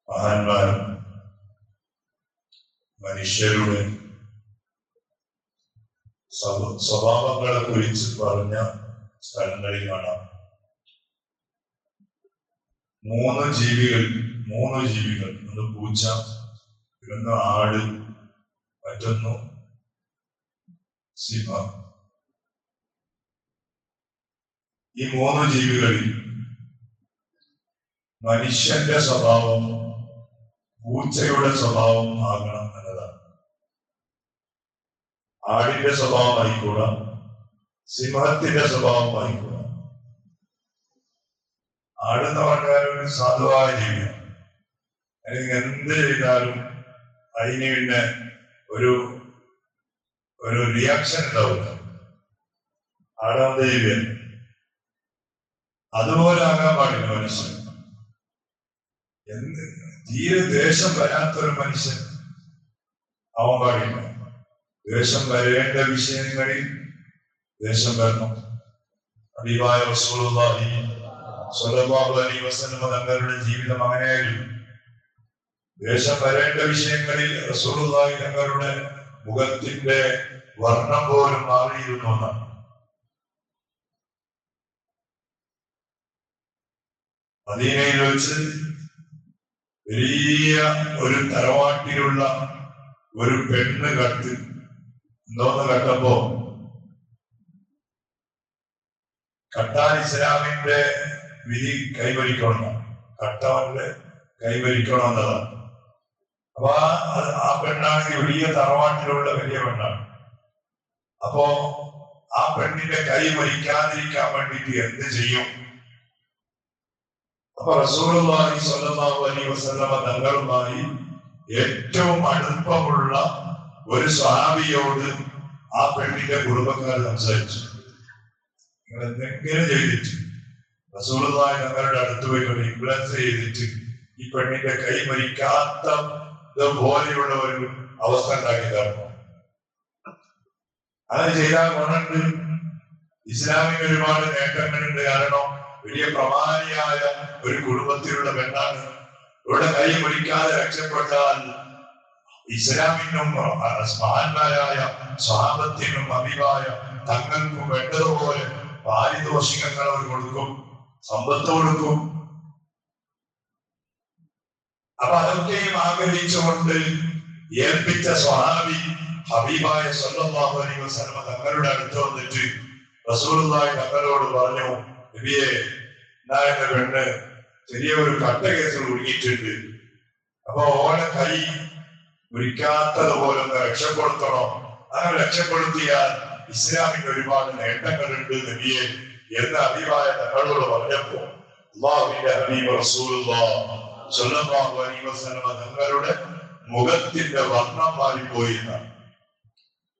മഹാന്മാരും മനുഷ്യരുടെ സ്വഭാവങ്ങളെ കുറിച്ച് പറഞ്ഞ സ്ഥലങ്ങളിൽ കാണാം. മൂന്ന് ജീവികൾ, ഒന്ന് പൂച്ച, ഒന്ന് ആട്, മറ്റൊന്നു സിംഹം. ഈ മൂന്ന് ജീവികളിൽ മനുഷ്യന്റെ സ്വഭാവം പൂച്ചയുടെ സ്വഭാവം ആകണം എന്നതാണ്. ആടിന്റെ സ്വഭാവമായിക്കൂടാ, സിംഹത്തിന്റെ സ്വഭാവമായിക്കൂടാ. ആടെന്ന് പറഞ്ഞാൽ ഒരു സാധുവായ ജീവിയാണ്. അല്ലെങ്കിൽ എന്ത് ചെയ്താലും അതിന് പിന്നെ ഒരു റിയാക്ഷൻ ഉണ്ടാവില്ല. ആടാന്ത ജീവിയാണ്. അതുപോലെ ആകാൻ പാടില്ല മനുഷ്യൻ. തീരെ ദേഷ്യം വരാത്തൊരു മനുഷ്യൻ ആവാൻ പാടില്ല. ദേഷ്യം വരേണ്ട വിഷയങ്ങളിൽ ദേഷ്യം വരണം. ഹബീബായ റസൂലുള്ളാഹി സ്വല്ലല്ലാഹു അലൈഹി വസല്ലം തങ്ങളുടെ ജീവിതം അങ്ങനെയായിരുന്നു. ദേഷ്യം വരേണ്ട വിഷയങ്ങളിൽ റസൂലുള്ളാഹി തങ്ങളുടെ മുഖത്തിന്റെ വർണ്ണം പോലും മാറിയിരുന്നു എന്നാണ്. മദീനയിൽ വെച്ച് വലിയ ഒരു തറവാട്ടിലുള്ള ഒരു പെണ്ണ് എന്തോന്ന് കണ്ടപ്പോ കട്ടാൻ ഇസ്ലാമിന്റെ വിധി കൈവരിക്കണം, കട്ടവന്റെ കൈവരിക്കണം എന്നതാണ്. അപ്പൊ ആ പെണ്ണാണെങ്കിൽ വലിയ തറവാട്ടിലുള്ള വലിയ പെണ്ണാണ്. അപ്പോ ആ പെണ്ണിന്റെ കൈ വരിക്കാതിരിക്കാൻ വേണ്ടിയിട്ട് എന്ത് ചെയ്യും? അപ്പൊ റസൂലുള്ളാഹി സ്വല്ലല്ലാഹു അലൈഹി വസല്ലം തങ്ങളുമായി ഏറ്റവും അടുപ്പമുള്ള ഒരു സ്വഹാബിയോട് ആ പെണ്ണിന്റെ കുടുംബക്കാർ സംസാരിച്ചു. നിങ്ങൾ എന്തെങ്കിലും ചെയ്തിട്ട് റസൂലുള്ളാഹി തങ്ങളുടെ അടുത്ത് പോയി ഇൻഫ്ലുവൻസ് ചെയ്തിട്ട് ഈ പെണ്ണിന്റെ കൈ മരിക്കാത്ത പോലെയുള്ള ഒരു അവസ്ഥ ഉണ്ടാക്കി തരണം. അങ്ങനെ ചെയ്താൽ ഗുണമുണ്ട്. ഇസ്ലാമിന് ഒരുപാട് നേട്ടങ്ങളുണ്ട്. കാരണം വലിയ പ്രമാണിയായ ഒരു കുടുംബത്തിലുള്ള പെണ്ണാണ്. ഇവിടെ കൈ മുറിക്കാതെ രക്ഷപ്പെട്ടാൽ ഇസ്ലാമിനും മഹാന്മാരായ സ്വഹാബത്തിനും അഭിമായ തങ്ങൾക്കും വേണ്ടതുപോലെ പാരിതോഷികങ്ങൾ അവർ കൊടുക്കും, സമ്പത്ത് കൊടുക്കും. അപ്പൊ അതൊക്കെയും ആഗ്രഹിച്ചുകൊണ്ട് ഏൽപ്പിച്ച സ്വഹാബി ഹബീബായ സ്വല്ലല്ലാഹു അലൈഹി വസല്ലം തങ്ങളുടെ അടുത്ത് വന്നിട്ട് റസൂലുള്ളാഹി തങ്ങളോട് പറഞ്ഞു, നബിയെ, എന്റെ പെണ്ണ് ചെറിയൊരു കട്ടകേസിൽ കുടുങ്ങിയിട്ടുണ്ട്. അപ്പൊ ഓനെ കൈ മുറിക്കാത്തതുപോലെ ഒന്ന് രക്ഷപ്പെടുത്തണം. അങ്ങനെ രക്ഷപ്പെടുത്തിയാൽ ഇസ്ലാമിന് ഒരുപാട് നേട്ടങ്ങളുണ്ട് നബിയെ എന്ന് ഹബീബായ തങ്ങളോട് പറഞ്ഞപ്പോ അല്ലാഹുവിന്റെ ഹബീബ് റസൂലുള്ളാഹി സ്വല്ലല്ലാഹു അലൈഹി വസല്ലം തങ്ങളുടെ മുഖത്തിന്റെ വർണ്ണം മാറിപ്പോയി,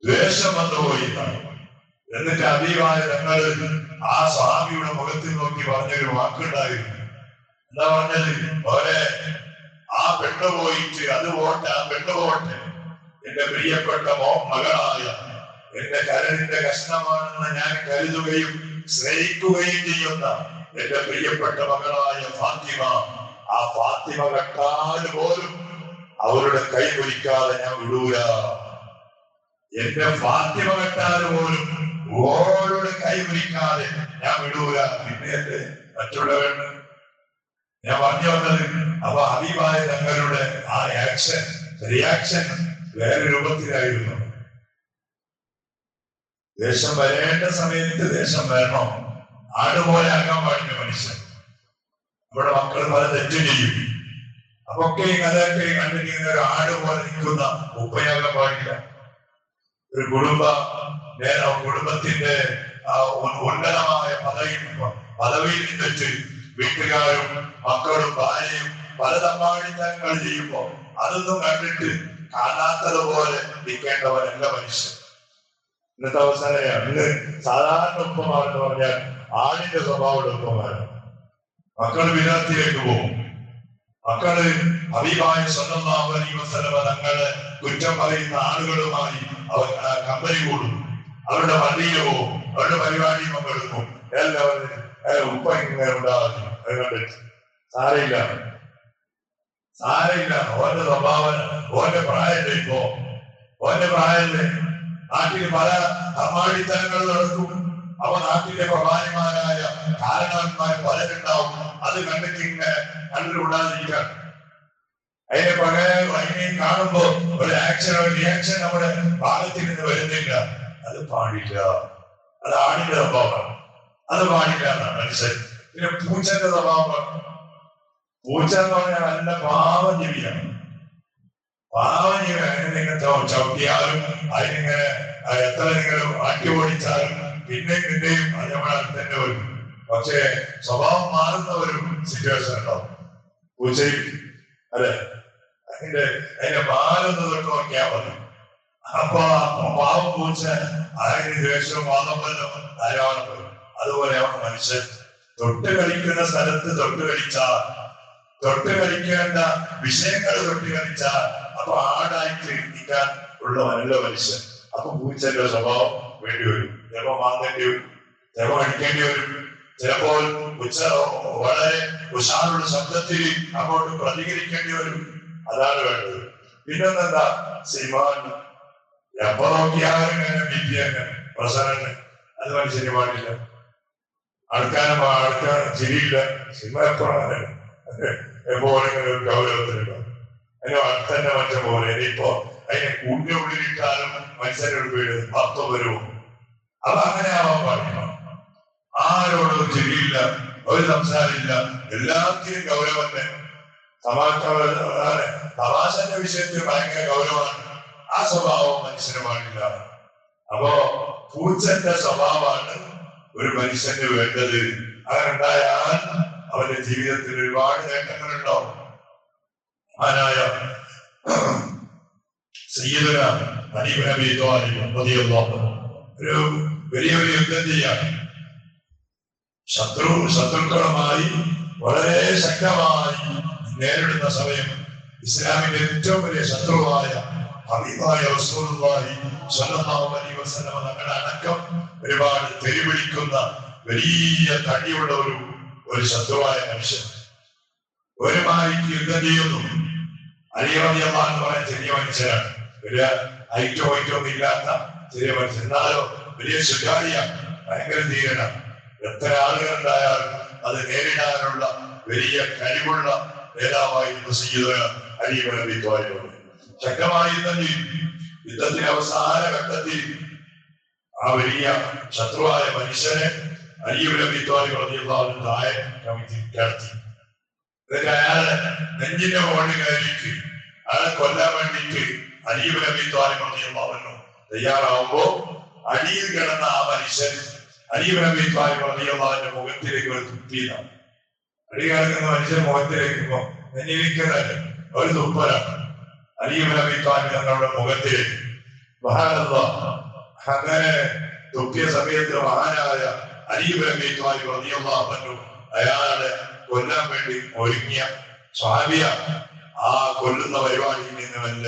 ദ്വേഷം വന്നുപോയി. എന്നിട്ട് ഹബീബായ തങ്ങൾ ആ സ്വാമിയുടെ മുഖത്തിൽ നോക്കി പറഞ്ഞൊരു വാക്കുണ്ടായിരുന്നു. എന്താ പറഞ്ഞത്? ഓരെ ആ പെണ്ണ് പോയിട്ട് അത് പോട്ടെ, ആ പെണ്ണ് പോട്ടെ, എന്റെ പ്രിയപ്പെട്ട മകളായ എന്റെ കരളിന്റെ കഷ്ണമാണെന്ന് ഞാൻ കരുതുകയും സ്നേഹിക്കുകയും ചെയ്യുന്ന എന്റെ പ്രിയപ്പെട്ട മകളായ ഫാത്തിമ, ആ ഫാത്തിമ കണ്ടാൽ പോലും അവരുടെ കൈ മുറിക്കാതെ ഞാൻ വിടൂല. എന്റെ ഫാത്തിമ കണ്ടാൽ പോലും ഓരോട് കൈ മുറിക്കാതെ ഞാൻ വിടൂല. പിന്നെ മറ്റുള്ളവരുടെ ഞാൻ പറഞ്ഞു വന്നത്. അപ്പൊ ഹബീബായ തങ്ങളുടെ ആ റിയാക്ഷൻ വേറെ രൂപത്തിലായിരുന്നു. ദേഷ്യം വരേണ്ട സമയത്ത് ദേഷ്യം വരണം. ആടുപോലെ ആകാൻ പാടില്ല മനുഷ്യൻ. നമ്മുടെ മക്കൾ പല തെറ്റ് ചെയ്യും. അപ്പൊക്കെ അതൊക്കെ കണ്ടിരിക്കുന്ന ഒരു ആട് പോലെ നിൽക്കുന്ന ഉപ്പയാകാൻ പാടില്ല. ഒരു കുടുംബത്തിന്റെ ഉന്നതമായ പദവിയിൽ നിന്നിട്ട് വീട്ടുകാരും മക്കളും ഭാര്യയും പല തമ്മാടിത്തങ്ങൾ ചെയ്യുമ്പോ അതൊന്നും കണ്ടിട്ട് കാണാത്തതുപോലെ നിൽക്കേണ്ടവരല്ല മനുഷ്യൻ. ഇന്നത്തെ അവസാനമാണ്. ഇന്ന് സാധാരണ ഉപ്പമാരെന്ന് പറഞ്ഞാൽ ആടിന്റെ സ്വഭാവമുള്ള ഉപ്പമാരാണ്. മക്കള് വിനത്തിലേക്ക് പോകും. മക്കള് ഹബീബായ സ്വല്ലല്ലാഹു അലൈഹി വസല്ലം തങ്ങളെ കുറ്റം പറയുന്ന ആളുകളുമായി അവർ കമ്പനി കൂടും. അവരുടെ വണ്ടിയിൽ പോകും, അവരുടെ പരിപാടി പങ്കെടുക്കും. എല്ലാവരും ഉപ്പ ഇങ്ങനെ ഉണ്ടാകുന്നു. അത് കണ്ടിട്ട് സാരയില്ല. സാരയില്ല, ഓന്റെ സ്വഭാവന, ഓന്റെ പ്രായല്ലേ ഇപ്പോ, ഓന്റെ പ്രായല്ലേ. നാട്ടിൽ പല അമ്മാടിത്തരങ്ങൾ നടക്കും. അവ നാട്ടിലെ പ്രധാനമാരായ കാരണവന്മാർ പലരുണ്ടാവും. അത് കണ്ടിട്ട് ഇങ്ങനെ കണ്ടിലൂടാതിരിക്കാൻ അതിനെ പകരം അതിനെയും കാണുമ്പോ ഒരു ആക്ഷൻ, ഒരു റിയാക്ഷൻ നമ്മുടെ ഭാഗത്തിൽ നിന്ന് വരുന്നില്ല. അത് പാടില്ല, അത് ആടിന്റെ സ്വഭാവമാണ്, അത് പാടില്ല എന്നാണ് മനുഷ്യൻ. പിന്നെ പൂച്ചന്റെ സ്വഭാവമാണ്. പൂച്ച എന്ന് പറഞ്ഞാൽ നല്ല പാവജീവിയാണ്. പാവജീവി അതിനെ ചവിട്ടിയാലും അതിനിങ്ങനെ എത്ര നിങ്ങൾ ആട്ടി ഓടിച്ചാലും പിന്നെയും അത് നമ്മുടെ അടുത്ത് തന്നെ വരും. പക്ഷേ സ്വഭാവം മാറുന്ന ഒരു സിറ്റുവേഷൻ ഉണ്ടാവും പൂച്ചയിൽ. അല്ലെ, അതിന്റെ പാലൊന്ന് തൊട്ട് നോക്കിയാൽ മതി. അപ്പൊ പാവം പൂച്ച അതിന് ദ്വേഷവും വാദമല്ലോ ധാരാളം വരും. അതുപോലെയാണ് മനുഷ്യൻ. തൊട്ട് കളിക്കുന്ന സ്ഥലത്ത് തൊട്ട് കളിക്കേണ്ട വിഷയങ്ങൾ തൊട്ട് കളിച്ചാൽ അപ്പൊ ആടായിട്ട് ഇരിക്കാൻ ഉള്ളവനല്ലോ മനുഷ്യൻ. അപ്പൊ പൂച്ചന്റെ സ്വഭാവം വേണ്ടി വരും. ചിലപ്പോ മാന്തേണ്ടി വരും, ചിലപ്പോ അടിക്കേണ്ടി വരും, ചിലപ്പോൾ വളരെ ഉഷാറുള്ള ശബ്ദത്തിൽ അങ്ങോട്ട് പ്രതികരിക്കേണ്ടി വരും. അതാണ് വേണ്ടത്. പിന്നെന്താ, സിനിമാൻ എപ്പോ നോക്കിയാലും പ്രസരന് അത് മനുഷ്യന് പാടില്ല. ആൾക്കാർ ചിരിയില്ല. സിനിമ എപ്പോഴാണ് എപ്പോഴും ഒരു ഗൗരവത്തിലുണ്ടോ അതിന് തന്നെ മറ്റേ പോലെ. ഇനിയിപ്പോ അതിനെ കൂടിന്റെ ഉള്ളിലിട്ടാലും മനുഷ്യരുടെ വീട് പത്ത് വരും. അത് അങ്ങനെ ആവാൻ പാടില്ല. ആരോടും ചിരിയില്ല, ഒരു സംസാരമില്ല, എല്ലാത്തിനും ഗൗരവത്തെ. തമാശന്റെ വിഷയത്തിൽ ഭയങ്കര ഗൗരവമാണ്. ആ സ്വഭാവം മനുഷ്യന് പാടില്ല. അപ്പോ പൂച്ചന്റെ സ്വഭാവമാണ് ഒരു മനുഷ്യന് വേണ്ടത്. അതുണ്ടായാൽ അവന്റെ ജീവിതത്തിൽ ഒരുപാട് നേട്ടങ്ങളുണ്ടാവും. ആനായ സയ്യിദുന അലി ഇബ്നു അബീ ത്വാലിബ് റളിയല്ലാഹു അൻഹു ഒരു വലിയ യുദ്ധം ചെയ്യാൻ ശത്രുക്കളുമായി വളരെ ശക്തമായി നേരിടുന്ന സമയം ഇസ്ലാമിന്റെ ഏറ്റവും വലിയ ശത്രുവായ ഹബീബായ റസൂലുള്ളാഹി സ്വല്ലല്ലാഹു അലൈഹി വസല്ലം തങ്ങളുടെ അടക്കം ഒരുപാട് തെരുവിളിക്കുന്ന വലിയ തടിയുള്ള ഒരു ശത്രുവായ മനുഷ്യൻ ഒരുമായി യുദ്ധം ചെയ്യുന്നു. അലി റളിയല്ലാഹു അൻഹു പറഞ്ഞ ചെറിയ മനുഷ്യനാണ്, വലിയ ഐറ്റവും ഇല്ലാത്ത ചെറിയ മനുഷ്യൻ, എന്നാലോ വലിയ ശുചാരിയാണ്, ഭയങ്കര ധീരനാണ്. എത്ര ആളുകളുണ്ടായാലും അത് നേരിടാനുള്ള വലിയ കഴിവുള്ള നേതാവായിരുന്നു സയ്യിദുന അലി ഇബ്നു അബീ ത്വാലിബ്. ശക്തമായ യുദ്ധം ചെയ്യും. യുദ്ധത്തിന്റെ അവസാന ഘട്ടത്തിൽ ആ വലിയ ശത്രുവായ മനുഷ്യനെ അലി ഇബ്നു അബീ ത്വാലിബ് റളിയല്ലാഹു അൻഹു താഴെ കിടത്തി. എന്നിട്ട് അയാളെ നെഞ്ചിന്റെ മുകളിൽ കയറിയിട്ട് അയാളെ കൊല്ലാൻ വേണ്ടിയിട്ട് അലി ഇബ്നു അബീ ത്വാലിബ് റളിയല്ലാഹു അൻഹു തയ്യാറാവുമ്പോ അടിയിൽ കിടന്ന ആ മനുഷ്യൻ അലി ഇബ്നു അബീ ത്വാലിബ് റളിയല്ലാഹു അൻഹു മുഖത്തിലേക്ക് ഒരു തുപ്പിയതാണ്. അടി കിടക്കുന്ന മനുഷ്യൻ മുഖത്തിലേക്കുമ്പോ നെഞ്ഞിരിക്കുന്നത് ഒരു തുപ്പലാണ്. അലി ഇബ്നു അബീ ത്വാലിബ് തങ്ങളുടെ മുഖത്തിലേക്ക് അങ്ങനെ തുപ്പിയ സമയത്ത് മഹാനായ അലി ഇബ്നു അബീ ത്വാലിബ് റളിയല്ലാഹു അൻഹു അയാളെ കൊല്ലാൻ വേണ്ടി ഒരുങ്ങിയ സ്വഹാബിയ ആ കൊല്ലുന്ന പരിപാടിയിൽ നിന്ന് വല്ല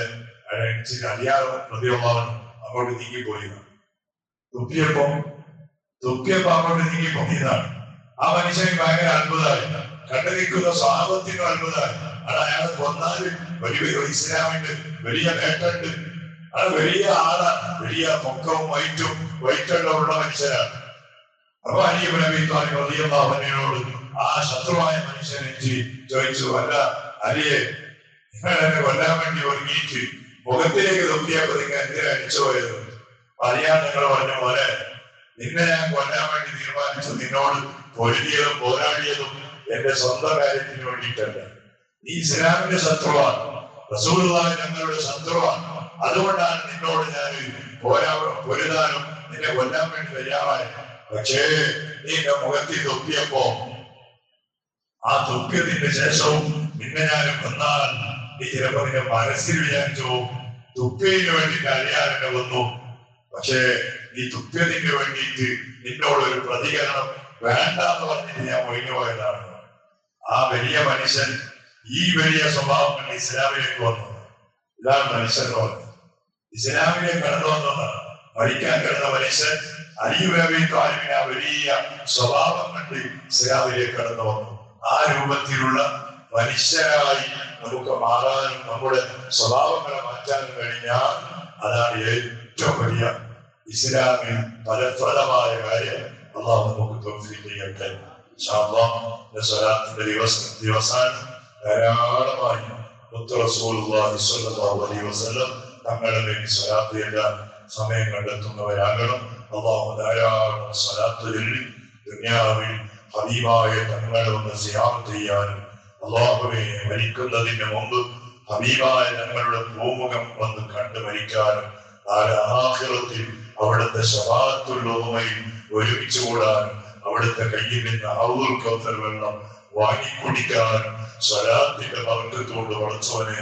അലിയാർ റളിയല്ലാഹു അൻഹു അങ്ങോട്ട് നീങ്ങിപ്പോയതാണ്. തുപ്പിയപ്പോ അങ്ങോട്ട് നീങ്ങിപ്പോയതാണ്. ആ മനുഷ്യന് ഭയങ്കര അത്ഭുതമായി, കണ്ടു നിൽക്കുന്ന സ്വഭാവത്തിനും അത്ഭുതമായി. അത് അയാളെ കൊന്നാല് വലിയ ഇസ്ലാമിന്റെ വലിയ നേട്ടമുണ്ട്. അത് വലിയ ആളാണ്, വലിയ പൊക്കവും വൈറ്റുള്ള മനുഷ്യരാണ്. അപ്പൊ അലി ഇബ്നു അബീ ത്വാലിബ് റളിയല്ലാഹു അൻഹുവിനോട് ആ ശത്രുവായ മനുഷ്യനെ ചോദിച്ചു, അല്ല അലിയെ, നിങ്ങളെന്നെ കൊല്ലാൻ വേണ്ടി ഒരുങ്ങിയിട്ട് മുഖത്തിലേക്ക് നോക്കിയപ്പോ നിങ്ങൾ എന്തിനാ അടിച്ചു പോയത്? അറിയാൻ നിങ്ങൾ പറഞ്ഞ പോലെ നിന്നെ ഞാൻ കൊല്ലാൻ വേണ്ടി തീരുമാനിച്ചു. നിന്നോട് പൊരുതിയതും പോരാടിയതും എന്റെ സ്വന്തം കാര്യത്തിന് വേണ്ടിയിട്ടല്ല. നീ ഇസ്ലാമിന്റെ ശത്രുവാണ്, റസൂലുള്ളാഹി ഞങ്ങളുടെ ശത്രുവാണ്. അതുകൊണ്ടാണ് നിന്നോട് ഞാൻ പൊരുതാനും നിന്നെ കൊല്ലാൻ വേണ്ടി തയ്യാറായത്. പക്ഷേ നീ എന്റെ മുഖത്തിൽ തൊപ്പിയപ്പോ ആ തൊപ്പിയതിന്റെ ശേഷവും നിന്നെ ഞാൻ കൊന്നാൽ നീ ചിലപ്പോ നിന്റെ മനസ്സിൽ വിചാരിച്ചു തുപ്പിയതിന് വേണ്ടിയിട്ട് അറിയാതെ വന്നു. പക്ഷേ നീ തുപ്പിയതിന് വേണ്ടിയിട്ട് നിന്നോടൊരു പ്രതികരണം വേണ്ടെന്ന് പറഞ്ഞിട്ട് ഞാൻ ഒഴിഞ്ഞു പോയതാണ്. ആ വലിയ മനുഷ്യൻ ഈ വലിയ സ്വഭാവങ്ങൾ ഇസ്ലാമിലേക്ക് വന്നു. ഇതാണ് മനുഷ്യൻ പറഞ്ഞത്. ഇസ്ലാമിലേക്ക് കടന്നു വന്നതാണ്. മരിക്കാൻ കിടന്ന മനുഷ്യൻ അലി ഇബ്നു അബീ ത്വാലിബിന്റെ ആ വലിയ സ്വഭാവം കണ്ട് ഇസ്ലാമിലേക്ക് കടന്നു വന്നു. ആ രൂപത്തിലുള്ള മനുഷ്യരായി നമുക്ക് മാറാനും നമ്മുടെ സ്വഭാവങ്ങളെ മാറ്റാനും കഴിഞ്ഞാൽ അതാണ് ഏറ്റവും വലിയ ഇസ്ലാമിൽ ഫലപ്രദമായ കാര്യം. അള്ളാഹു നമുക്ക് തൗഫീഖ് ചെയ്യട്ടെ. ഇൻഷാ അല്ലാഹ് സ്വലാത്തിന്റെ ദിവസാണ് ധാരാളമായി മുത്ത് റസൂലുള്ളാഹി സ്വല്ലല്ലാഹു അലൈഹി വസല്ലം തങ്ങളുടെ വേണ്ടി സ്വലാത്ത് ചെയ്യാൻ സമയം കണ്ടെത്തുന്നവരാകണം. അള്ളാഹു ധാരാളം സ്വലാത്ത് ചൊല്ലി ദുനിയാവിൽ ഹബീബായ തങ്ങളെ ഒന്ന് സിയാറത്ത് ചെയ്യാനും അള്ളാഹുവെ മരിക്കുന്നതിന് മുമ്പ് ഹബീബായ തങ്ങളുടെ പൂമുഖം ഒന്ന് കണ്ടു മരിക്കാനും ആഖിറത്തിൽ അവിടുത്തെ ശഫാഅത്തുൽ ഒരുമിച്ച് കൂടാനും അവിടുത്തെ കയ്യിൽ നിന്ന് ഹൗദുൽ കൗസർ വെള്ളം വാങ്ങിക്കുടിക്കാനും സ്വലാത്തിന്റെ ബർക്കത്തുകൊണ്ട് വളർച്ചവനെ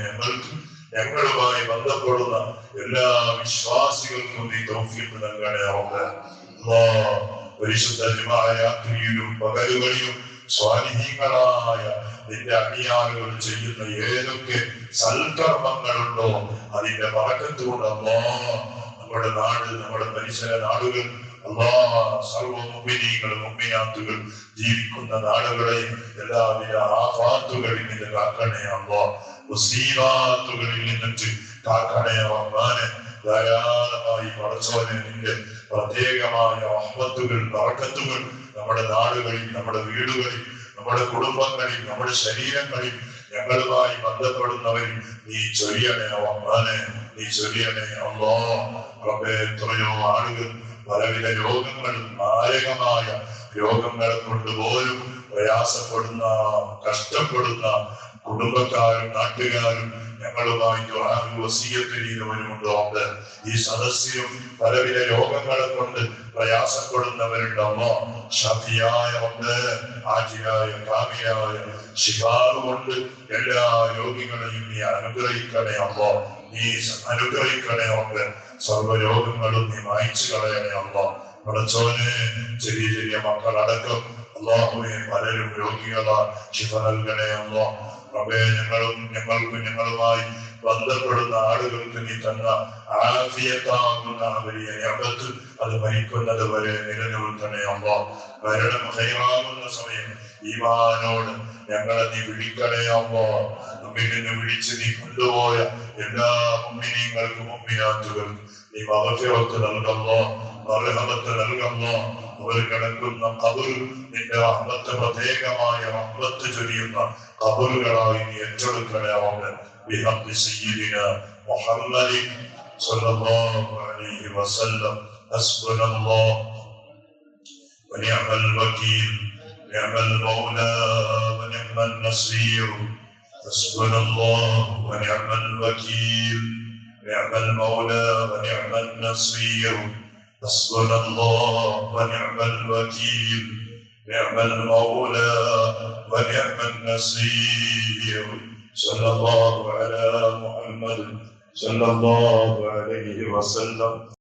ഞങ്ങളുമായി ബന്ധപ്പെടുന്ന എല്ലാ വിശ്വാസികൾക്കും നീ തൗഫീഖ് നൽകണേ അല്ലാഹ്. പരിശുദ്ധ ജുമാഅത്തിലും പകലുകളിലും സ്വാലിഹീങ്ങളായ നിന്റെ അടിയാറുകൾ ചെയ്യുന്ന ഏതൊക്കെ സൽക്കർമ്മങ്ങളുണ്ടോ അതിന്റെ ബർക്കത്തുകൊണ്ട് അല്ലാഹ് നമ്മുടെ നാട്, നമ്മുടെ പരിസര നാടുകൾ സർവ മുഅ്മിനീങ്ങളും മുഅ്മിനാത്തുകൾ ജീവിക്കുന്ന നാടുകളെയും എല്ലാവിധ ആഫാത്തുകളിൽ നിന്ന് കാക്കണേ അല്ലാഹ്. മുസീബത്തുകളിൽ നിന്നിട്ട് കാക്കണേ റഹ്മാനെ. ധാരാളമായി പടച്ചവനെ നിന്റെ പ്രത്യേകമായ റഹ്മത്തുകൾ ബറക്കത്തുകൾ നമ്മുടെ നാടുകളിൽ, നമ്മുടെ വീടുകളിൽ, നമ്മുടെ കുടുംബങ്ങളിൽ, നമ്മുടെ ശരീരങ്ങളിൽ ഞങ്ങളുമായി ബന്ധപ്പെടുന്നവരിൽ നീ ചൊരിയണേ റഹ്മാനെ, നീ ചൊരിയണേ അല്ലാഹ്. റബ്ബേ, എത്രയോ ആളുകൾ പലവിധ രോഗങ്ങളും മാരകമായ രോഗങ്ങളെ കൊണ്ടുപോലും പ്രയാസപ്പെടുന്ന, കഷ്ടപ്പെടുന്ന കുടുംബക്കാരും നാട്ടുകാരും ഞങ്ങളുമായി വസിയത്ത് ചെയ്തവരുമുണ്ടോ? ഈ സദസ്സിലും പലവിധ രോഗങ്ങളെ കൊണ്ട് പ്രയാസപ്പെടുന്നവരുണ്ടോ? ഷഫിയായ ഉണ്ട്, ആജിയായ കാമിയായ ശിഫാവ് കൊണ്ട് എല്ലാ രോഗികളെയും നീ അനുഗ്രഹിക്കണേ അല്ലോ, നീ അനുഗ്രഹിക്കണേ ഉണ്ട്. സർവ്വരോഗങ്ങളും നീ മായ്ച്ചു കളയണേ അല്ലോ. പടച്ചോനെ, ചെറിയ ചെറിയ മക്കളടക്കം അല്ലാഹുവേ പലരും രോഗികളാ, ശിഫ നൽകണേ അല്ലോ. റബ്ബേ, ഞങ്ങളുമായി ബന്ധപ്പെടുന്ന ആളുകൾക്ക് നീ തന്ന ആഫിയത്താകുന്ന വലിയ നിഅമത്ത് അത് മരിക്കുന്നത് വരെ നിലനിർത്തണേ അല്ലാ. മരണം ഖൈറാകുന്ന സമയം ഈമാനോട് ഞങ്ങളെ നീ വിളിക്കണേ അല്ലാ. നമ്മിൽ നിന്ന് വിളിച്ച് നീ കൊണ്ടുപോയ എല്ലാ മുഅ്മിനീങ്ങൾക്കും മുഅ്മിനാത്തുകൾക്കും നീ മഗ്ഫിറത്ത് നൽകല്ലോ, മർഹമത്ത് നൽകല്ലോ. അവർ കിടക്കുന്ന ഖബർ നിന്റെ റഹ്മത്ത്, പ്രത്യേകമായ റഹ്മത്ത് ചൊരിയുന്ന ഖബറുകളായി നീ ഏറ്റെടുക്കണേ അല്ലാ. بحق سيدنا محمد صلى الله عليه وسلم. حسبنا الله ونعم الوكيل، نعم المولى ونعم النصير. حسبنا الله ونعم الوكيل، نعم المولى ونعم النصير. حسبنا الله ونعم الوكيل، نعم المولى ونعم النصير. صلى الله على محمد صلى الله عليه وسلم.